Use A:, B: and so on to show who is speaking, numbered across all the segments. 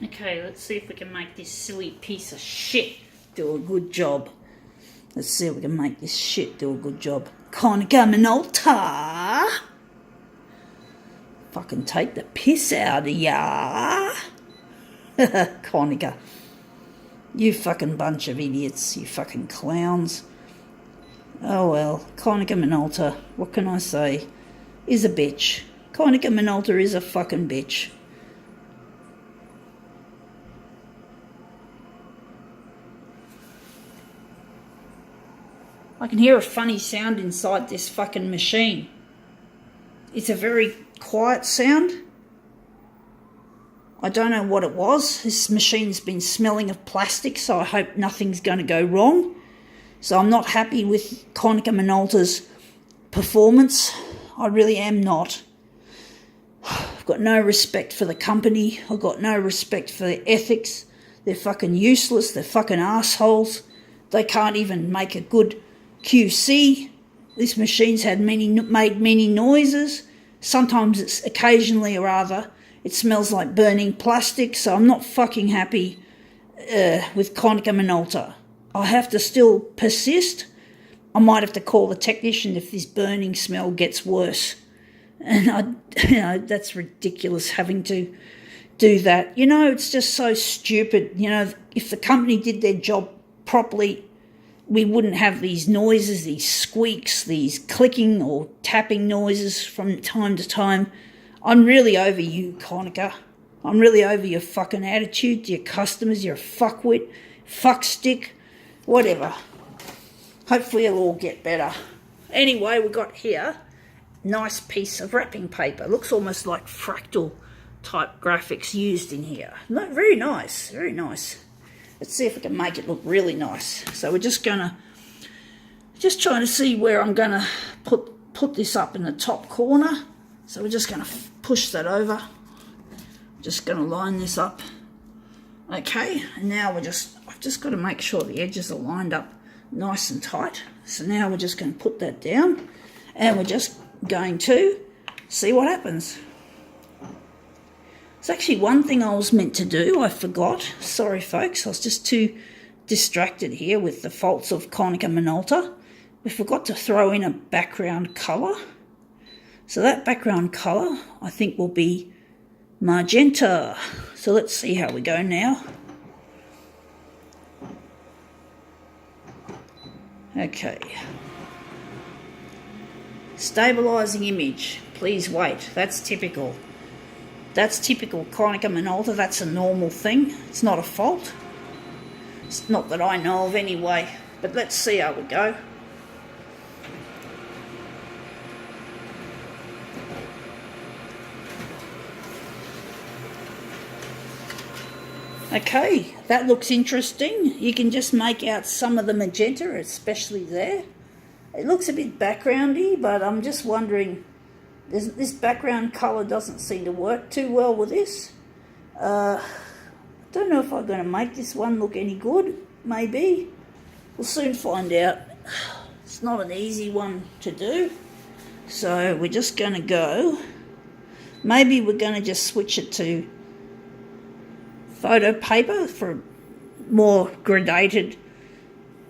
A: Okay, let's see if we can make this silly piece of shit do a good job. Let's see if we can make this shit do a good job. Konica Minolta! Fucking take the piss out of ya! Konica. You fucking bunch of idiots, you fucking clowns. Oh well, Konica Minolta, what can I say, is a bitch. Konica Minolta is a fucking bitch. I can hear a funny sound inside this fucking machine. It's a very quiet sound. I don't know what it was. This machine's been smelling of plastic, so I hope nothing's going to go wrong. So I'm not happy with Konica Minolta's performance. I really am not. I've got no respect for the company. I've got no respect for their ethics. They're fucking useless. They're fucking assholes. They can't even make a good QC. This machine's made many noises. Sometimes it's occasionally or other. It smells like burning plastic, so I'm not fucking happy with Konica Minolta. I have to still persist. I might have to call the technician if this burning smell gets worse. And that's ridiculous having to do that. It's just so stupid. If the company did their job properly, we wouldn't have these noises, these squeaks, these clicking or tapping noises from time to time. I'm really over you, Konica. I'm really over your fucking attitude to your customers. You're a fuckwit, fuckstick, whatever. Hopefully it'll all get better. Anyway, we got here nice piece of wrapping paper. Looks almost like fractal type graphics used in here. No, very nice, very nice. Let's see if we can make it look really nice. So we're just trying to see where I'm gonna put this up in the top corner. So we're just gonna push that over. Just gonna line this up. Okay, and now I've just got to make sure the edges are lined up nice and tight. So now we're just going to put that down, and we're just going to see what happens. It's actually one thing I was meant to do, I forgot. Sorry folks, I was just too distracted here with the faults of Konica Minolta. We forgot to throw in a background colour. So that background colour I think will be magenta. So let's see how we go now. Okay. Stabilising image. Please wait. That's typical. That's typical Konica Minolta. That's a normal thing. It's not a fault. It's not that I know of anyway. But let's see how we go. Okay, that looks interesting. You can just make out some of the magenta, especially there. It looks a bit backgroundy, but I'm just wondering, this background colour doesn't seem to work too well with this. I don't know if I'm going to make this one look any good. Maybe. We'll soon find out. It's not an easy one to do. So we're just going to go. Maybe we're going to just switch it to photo paper for more gradated,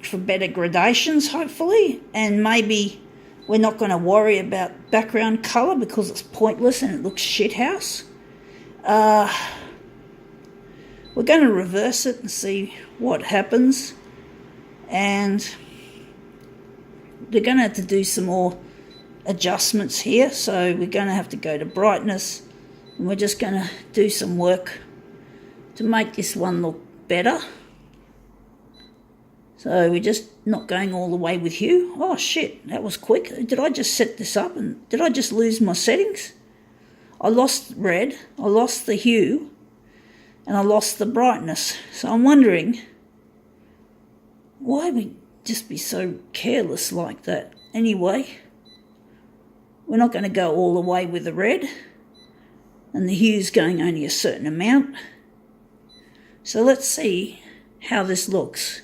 A: for better gradations hopefully, and maybe we're not going to worry about background colour because it's pointless and it looks shithouse. We're going to reverse it and see what happens, and we're going to have to do some more adjustments here. So we're going to have to go to brightness, and we're just going to do some work to make this one look better. So we're just not going all the way with hue. Oh shit, that was quick. Did I just set this up and did I just lose my settings? I lost red, I lost the hue, and I lost the brightness. So I'm wondering, why we just be so careless like that? Anyway, we're not going to go all the way with the red, and the hue's going only a certain amount. So let's see how this looks.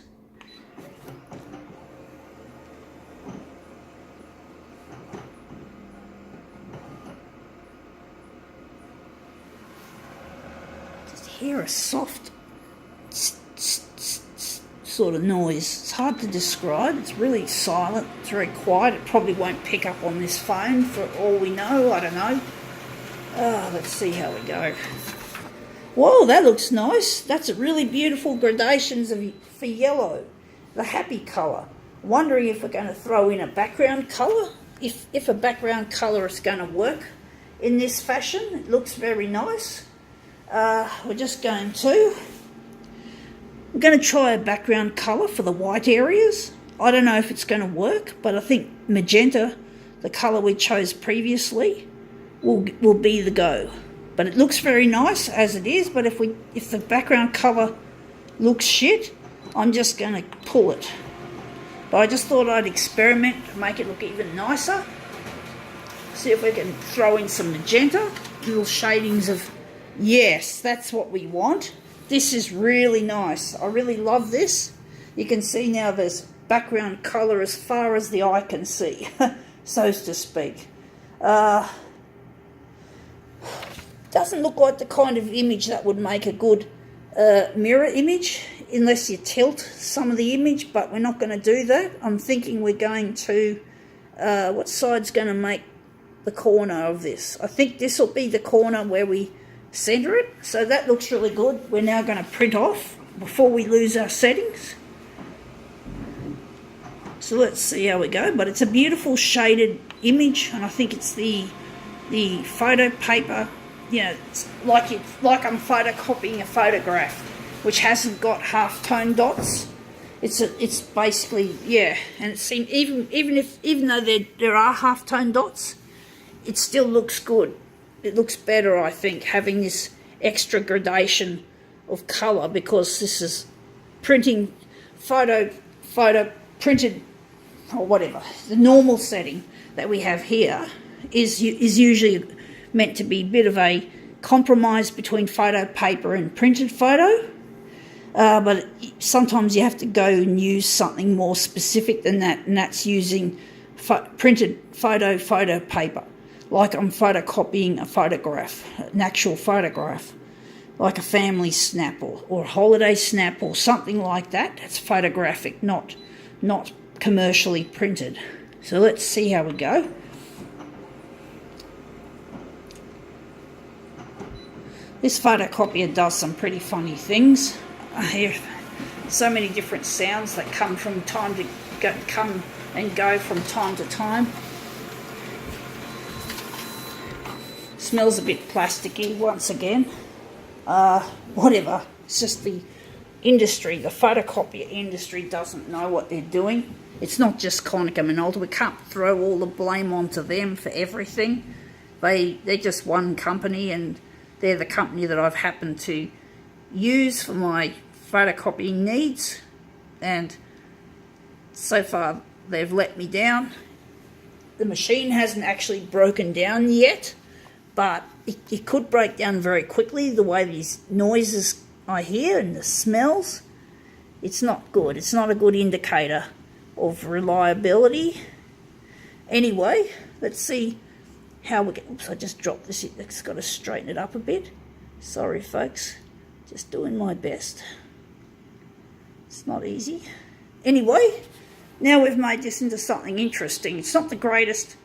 A: Just hear a soft sort of noise. It's hard to describe. It's really silent. It's very quiet. It probably won't pick up on this phone for all we know. I don't know. Let's see how we go. Whoa, that looks nice. That's a really beautiful gradations for yellow, the happy colour. Wondering if we're going to throw in a background colour. If a background colour is going to work in this fashion. It looks very nice. We're going to try a background colour for the white areas. I don't know if it's going to work, but I think magenta, the colour we chose previously, will be the go. But it looks very nice as it is, but if the background colour looks shit, I'm just going to pull it. But I just thought I'd experiment to make it look even nicer. See if we can throw in some magenta, little shadings of, yes, that's what we want. This is really nice. I really love this. You can see now there's background colour as far as the eye can see, so to speak. Doesn't look like the kind of image that would make a good mirror image, unless you tilt some of the image, but we're not going to do that. I'm thinking we're going to, what side's going to make the corner of this? I think this will be the corner where we centre it. So that looks really good. We're now going to print off before we lose our settings. So let's see how we go. But it's a beautiful shaded image, and I think it's the photo paper. You know, it's like I'm photocopying a photograph, which hasn't got half-tone dots. It's basically, yeah. And it seems even though there are half-tone dots, it still looks good. It looks better, I think, having this extra gradation of colour, because this is printing photo printed or whatever. The normal setting that we have here is usually meant to be a bit of a compromise between photo paper and printed photo, but sometimes you have to go and use something more specific than that, and that's using printed photo paper, like I'm photocopying a photograph, an actual photograph, like a family snap or a holiday snap or something like that. That's photographic, not commercially printed. So let's see how we go. This photocopier does some pretty funny things. I hear so many different sounds that come from time to come and go from time to time. Smells a bit plasticky once again. Whatever. It's just the industry, the photocopier industry doesn't know what they're doing. It's not just Konica Minolta. We can't throw all the blame onto them for everything. They're just one company, and they're the company that I've happened to use for my photocopying needs, and so far they've let me down. The machine hasn't actually broken down yet, but it could break down very quickly. The way these noises I hear and the smells, it's not good. It's not a good indicator of reliability. Anyway, let's see how we get. Oops, I just dropped this. It's got to straighten it up a bit. Sorry, folks. Just doing my best. It's not easy. Anyway, now we've made this into something interesting. It's not the greatest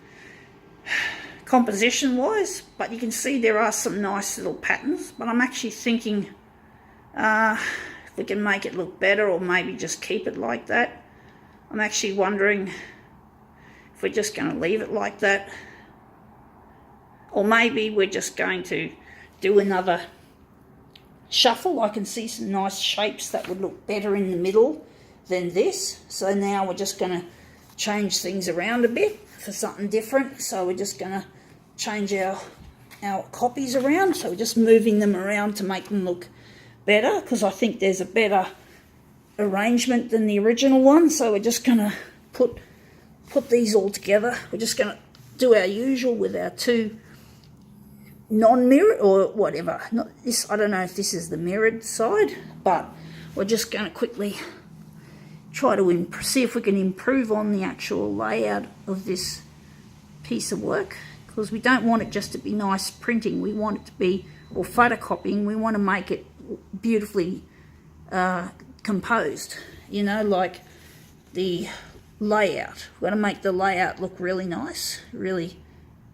A: composition-wise, but you can see there are some nice little patterns. But I'm actually thinking if we can make it look better, or maybe just keep it like that. I'm actually wondering if we're just going to leave it like that, or maybe we're just going to do another shuffle. I can see some nice shapes that would look better in the middle than this. So now we're just going to change things around a bit for something different. So we're just going to change our copies around. So we're just moving them around to make them look better, because I think there's a better arrangement than the original one. So we're just going to put these all together. We're just going to do our usual with our two non-mirror or whatever. Not this. I don't know if this is the mirrored side, but we're just going to quickly try to see if we can improve on the actual layout of this piece of work, because we don't want it just to be nice printing. We want it to be, or photocopying, we want to make it beautifully composed, you know, like the layout. We're going to make the layout look really nice, really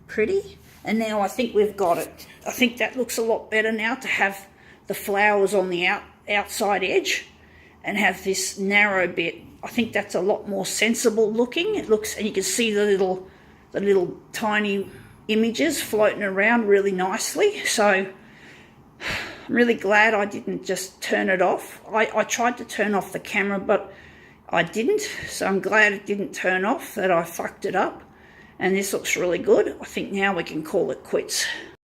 A: pretty. And now I think we've got it. I think that looks a lot better now, to have the flowers on the outside edge and have this narrow bit. I think that's a lot more sensible looking. It looks, and you can see the little tiny images floating around really nicely. So I'm really glad I didn't just turn it off. I tried to turn off the camera, but I didn't. So I'm glad it didn't turn off, that I fucked it up. And this looks really good. I think now we can call it quits.